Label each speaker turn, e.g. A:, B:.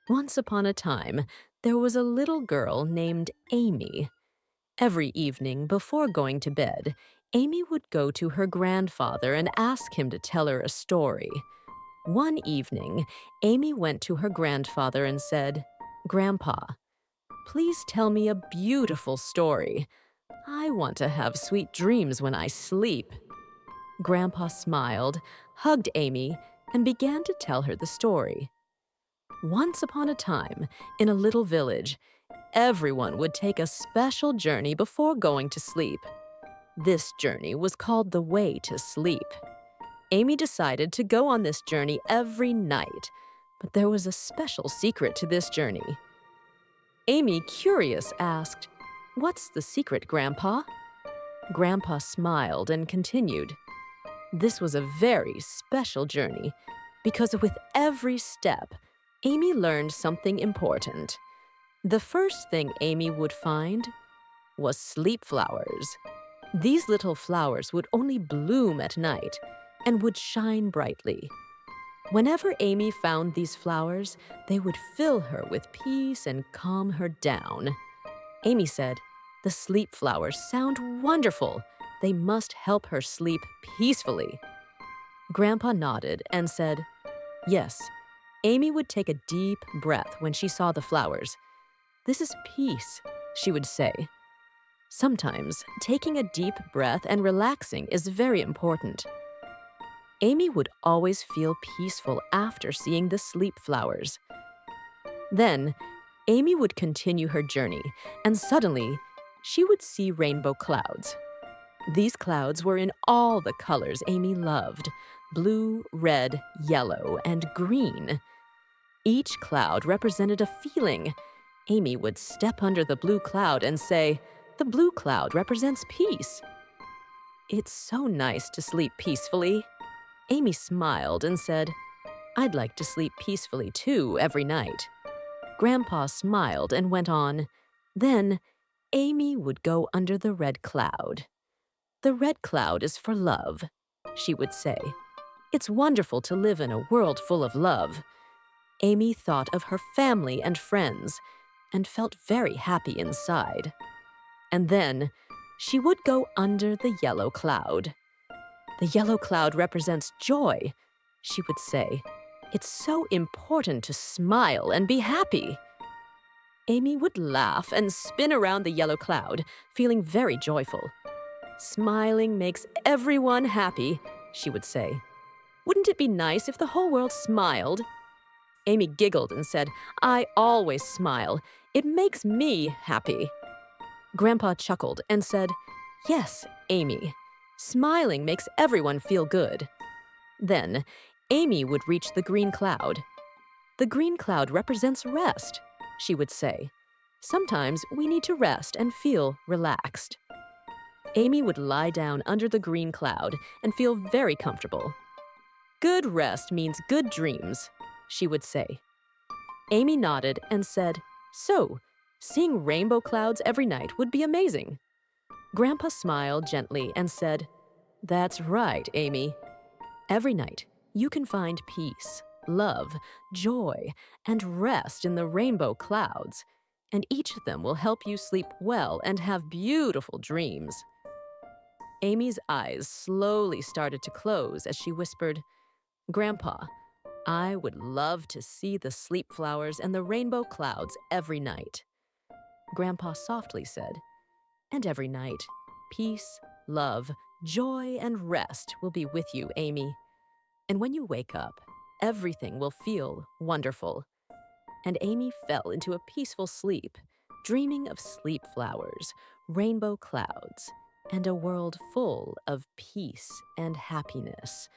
A: Once upon a time, there was a little girl named Amy. Every evening before going to bed, Amy would go to her grandfather and ask him to tell her a story. One evening, Amy went to her grandfather and said, "Grandpa, please tell me a beautiful story. I want to have sweet dreams when I sleep." Grandpa smiled, hugged Amy, and began to tell her the story. Once upon a time, in a little village, everyone would take a special journey before going to sleep. This journey was called the Way to Sleep. Amy decided to go on this journey every night, but there was a special secret to this journey. Amy, curious, asked, "What's the secret, Grandpa?" Grandpa smiled and continued, "This was a very special journey because with every step, Amy learned something important. The first thing Amy would find was sleep flowers. These little flowers would only bloom at night and would shine brightly. Whenever Amy found these flowers, they would fill her with peace and calm her down. Amy said, "The sleep flowers sound wonderful. They must help her sleep peacefully." Grandpa nodded and said, "Yes." Amy would take a deep breath when she saw the flowers. "This is peace," she would say. Sometimes, taking a deep breath and relaxing is very important. Amy would always feel peaceful after seeing the sleep flowers. Then, Amy would continue her journey, and suddenly, she would see rainbow clouds. These clouds were in all the colors Amy loved: blue, red, yellow, and green. Each cloud represented a feeling. Amy would step under the blue cloud and say, "The blue cloud represents peace." "It's so nice to sleep peacefully." Amy smiled and said, "I'd like to sleep peacefully too every night." Grandpa smiled and went on, "Then Amy would go under the red cloud. The red cloud is for love," she would say. "It's wonderful to live in a world full of love." Amy thought of her family and friends and felt very happy inside. And then she would go under the yellow cloud. "The yellow cloud represents joy," she would say. "It's so important to smile and be happy." Amy would laugh and spin around the yellow cloud, feeling very joyful. "Smiling makes everyone happy," she would say. "Wouldn't it be nice if the whole world smiled?" Amy giggled and said, "I always smile. It makes me happy." Grandpa chuckled and said, "Yes, Amy. Smiling makes everyone feel good." Then, Amy would reach the green cloud. "The green cloud represents rest," she would say. "Sometimes we need to rest and feel relaxed." Amy would lie down under the green cloud and feel very comfortable. "Good rest means good dreams," she would say. Amy nodded and said, "So, seeing rainbow clouds every night would be amazing." Grandpa smiled gently and said, "That's right, Amy. Every night, you can find peace, love, joy, and rest in the rainbow clouds, and each of them will help you sleep well and have beautiful dreams." Amy's eyes slowly started to close as she whispered, "Grandpa, I would love to see the sleep flowers and the rainbow clouds every night." Grandpa softly said, "And every night, peace, love, joy, and rest will be with you, Amy. And when you wake up, everything will feel wonderful." And Amy fell into a peaceful sleep, dreaming of sleep flowers, rainbow clouds, and a world full of peace and happiness.